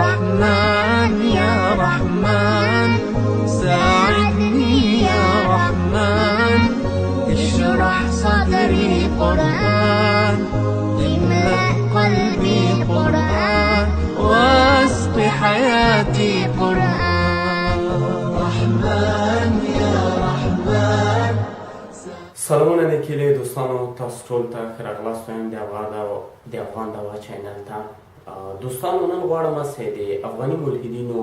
رحمن يا رحمن ساعدني يا رحمن اشرح صدري قرآن املأ قلبي قرآن واسق حياتي قرآن رحمن يا رحمن. سلامونه نیکیلی دوستانو، تاسو ټول ته ښه راغلاست وایم د افغان دوا چینل ته. دوستانو، نن غواړم چې د افغاني ملحدینو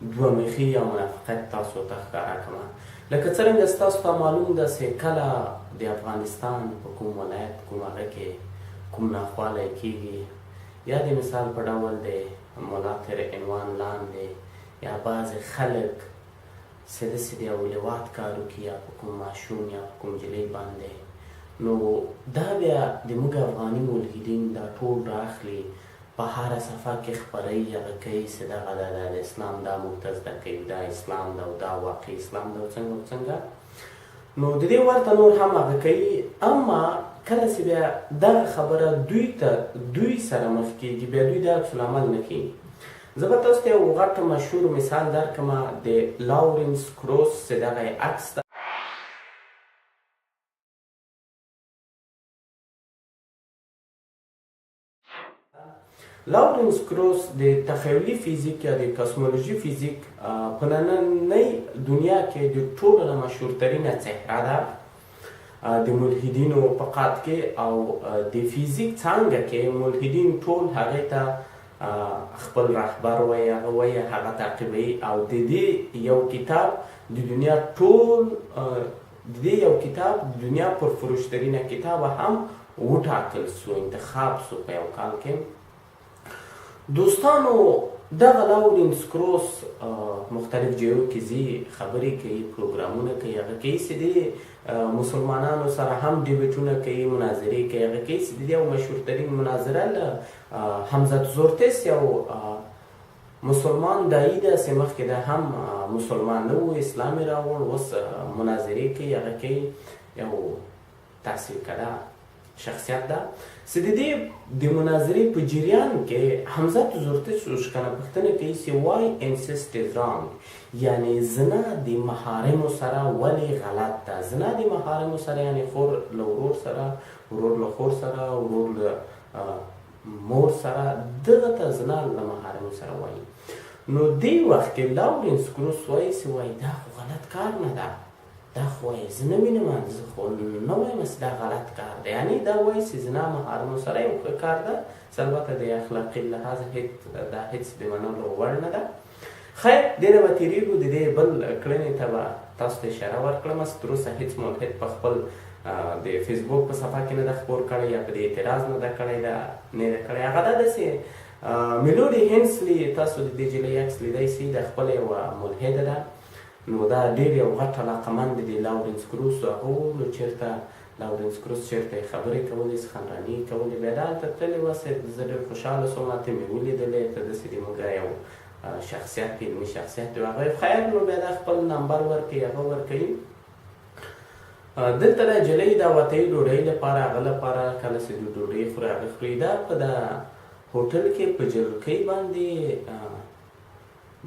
دوه مخي یا منافقت تاسو ته ښکاره کړم. لکه څرنګه ستاسو ته معلوم ده چې کله د افغانستان په کوم ولایت کوم هغه کې کوم ناخوالی کېږي، یا د مثال په ډول د ملا تر عنوان لاندې یا بعضې خلک چې داسې د یو لواط کار وکړي یا په کوم ماشوم یا په کوم نجلۍ باندې، نو دا بیا د موږ افغاني ملحدین دا ټول راخلي، په هره صفحه کې خپروي، هغه کوي چې دغه د اسلام دا موږ ته زده کوي، دا اسلام ده او دا واقعي اسلام ده او څنګه. نو د دې ورته نور هم هغه کوي، اما کله چې بیا دغه خبره دوی سره مخ کېږي، بیا دوی دا عکس العمل نه کوي. زه به تاسو ته یو غټ مشهور مثال درکړم د لاورنس کروس چې دغه عکس ده. لاورنس کروس د تخیلي فزیک یا د کاسمولوژي فزیک په نننۍ دنیا کې د ټولو نه مشهورترینه څهره ده د ملحدینو په قات کې، او د فزیک څانګه کې ملحدین ټول هغې ته خپل رهبر وایي، هغه وایي، هغه تعقیبوي. او د دې یو کتاب د دنیا پر فروشترینه کتاب هم وټاکل سو، انتخاب سو په یو کال کې. دوستانو، دغه لاورنس کروس مختلف جایو کې ځي، خبرې کوي، پروګرامونه کوي، هغه کوي چې د مسلمانانو سره هم ډیبیټونه کوي، مناظرې کوي. هغه کوي چې د دې یو مشهورترین مناظره له حمزه زورتس یو مسلمان داعي ده چې مخکې ده هم مسلمان نه و، اسلام یې راوړ، اوس مناظرې کوي. هغه کوي، یو تحصیل کده شخصیت ده چې د دې د مناظرې په جریان کې حمزه زورتس ښکنه پوښتنه کوي چې why incest is wrong، یعنی زنا د محارمو سره ولې غلط ده. زنا د محارمو سره یعنی خور له ورور سره، ورور له خور سره، ورور له مور سره، دغه ته زنا له محارمو سره وایي. نو دې وخت کې لاورنس کروس وایي چې وایي دا خو غلط کار نه ده، دا خو وایي زه نه وینم، زه خو نه وایم چې دا غلط کار ده. یعنی دا وایي چې زنا محارمو سره یو ښه کار ده، چې البته د اخلاقي لحاظه دا هېڅ د منلو وړ نه ده. خیر، دې نه به تېرېږو، د دې بل کړنې ته به تاسو ته اشاره ورکړم چې تر اوسه هېڅ ملحد په خپل د فیسبوک په صفحه کې نه ده خپور کړی یا په دې اعتراض نه ده کړی. هغه دا ده چې میلودي هینسلي، تاسو د دې نجلۍ عکس لیدی سئ، د خپله یوه ملحده ده. نو دا ډېر یو غټ علاقمند دی لاورنس کروس. هغه وویل چېرته لاورنس کروس چېرته یې خبرې کولې، خندرانې یې کولې. بیا دا هلته تللې وه، زه ډېر خوشحاله شوم، ته مې ولیدلې، ته داسې د موږ یو شخصیت، علمي شخصیت دی. هغه خیر، نو بیا دا خپل نمبر ورکوي، هغه ورکوي. دلته د نجلۍ دا وتهیي ډوډۍ لپاره، هغه لپاره کله چې ډوډۍ خوري هغه خوري. دا په د هوټل کې په جلکۍ باندې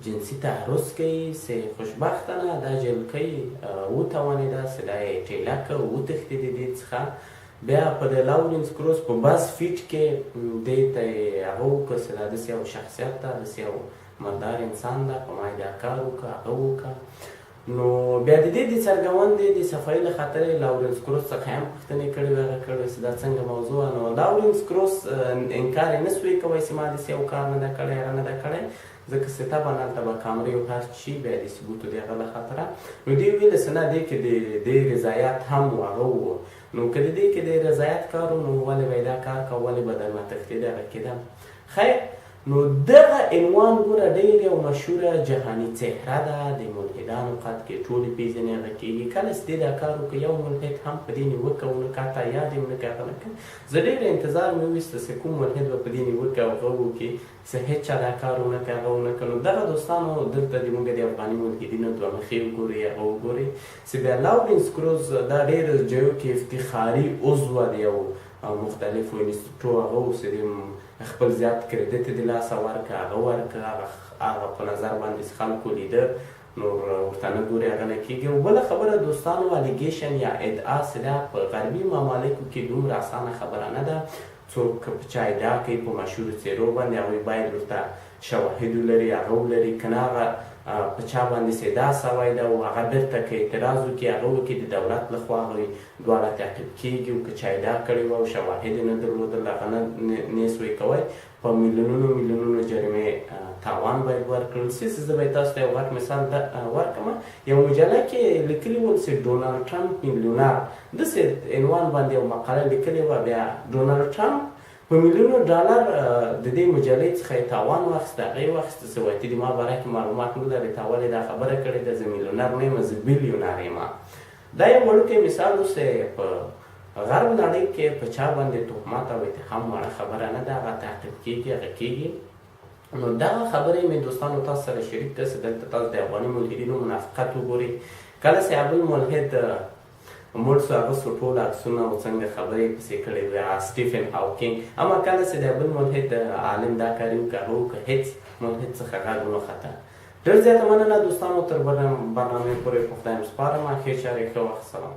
جنسي تعرض کوي چې خوشبختانه دا جلکۍ وتوانېده چې دا یې ټېله کړه، وتښتېدې دې څخه. بیا په د لاورنس کروس په بس فیټ کې دې ته یې هغه وکړه چې دا داسې یو شخصیت ده، داسې یو مالدار انسان ده، په ما یې دا کار وکړه، هغه وکړه. نو بیا د دې د څرګندونې د صفایي له خاطرې لاورنس کروس څخه هم پوښتنې کړې وې، هغه کړې چې دا څنګه موضوع. نو لاورنس کروس انکار یې نه سوی کوی چې ما داسې یو کار نه ده کړی، هغه نه ده کړی، ځکه چې طبعا هلته به کامرې او هر شي بیا د ثبوتو د هغه له خاطره. نو دې ویله چې نه، دې کې د رضایت هم و، هغه و. نو که د دې کې د رضایت کار و، نو ولې به یې دا کار کوه، ولې به درنه تښتېده، هغه کېده. خیر، نو دغه عنوان ګوره ډېر یو مشهوره جهانی څهره ده د ملحدانو قد کې ټولې پېژنې هغه کېږي. کله چې دې دا کار وکړه، یو ملحد هم په دې نیوکه ونه کړه، حتی یاد یې ونه کړه، هغه نه کړه. زه ډېر انتظار مې وویسته چې کوم ملحد به په دې نیوکه هغه وکړي چې هېڅ چا دا کار ونه کړه، هغه ونه کړه. نو دغه دوستانو دلته د موږ د افغاني ملحدینو دوه مخې وګورئ، هغه وګورئ چې بیا لاورنس کروس دا ډېر جایو کې افتخاري عضو د یو مختلفو انسټیټو هغه اوس خپل زیات کریډټ د لاسه ورکړه هغه ورکړه هغه په نظر باندې خلکو لیده نور ورته نه ګوري هغه نه کېږي. او بله خبره دوستانو الیګیشن یا ادعا چې دا په غربي ممالکو کې دومره اسانه خبره نه ده. څوک په چا ادعا کوي په مشهورو څېرو باندې هغوی باید ورته شواهد ولري هغه ولري که نه هغه په چا باندې چې دا سوی ده او هغه بېرته که اعتراض وکړي هغه وکړي د دولت لخوا هغوی دواړه تعقیب کېږي او که چا ادعا کړې وه او شواهد یې نه درلودل هغه نه سوی کوی په میلیونونو جریمې تاوان باید ورکړل سي. زه باید تاسو ته یو غټ مثال ورکړم. یو مجله کې لیکلي ول چې ډونالډ ټرمپ میلیونر داسې عنوان باندې یو مقاله لیکلې وه. بیا ډونالډ ټرمپ په میلیونو ډالر د دې مجلې څخه یې تاوان واخیسته. هغه یې واخیسته چې وایي ته د ما باره کې معلومات نه لرې تا ولې دا خبره کړې ده زه میلیونر نه یم زه بیلیونر یم. دا یو وړوکی مثال و چې په غرب نړۍ کې په چا باندې تهمت او اتهام وړه خبره نه ده هغه تعقیب کېږي هغه کېږي. نو دغه خبرې مې دوستانو تاسو سره شریک کړه چې دلته تاسو د افغاني ملحدینو منافقت وګورئ. کله چې ابل ملحد مړ شو هغه سو ټول عکسونه او څنګه خبرې پسې کړې وې سټیفن هاوکینګ. اما کله چې د ابل ملحد عالم دا کار یې وکړ هغه وکړه هېڅ ملحد څخه غږ ونه خته. ډېر زیاته مننه دوستانو تر برنامې پورې په خدای مو سپارم. ښې چارې ښه وخت. سلام.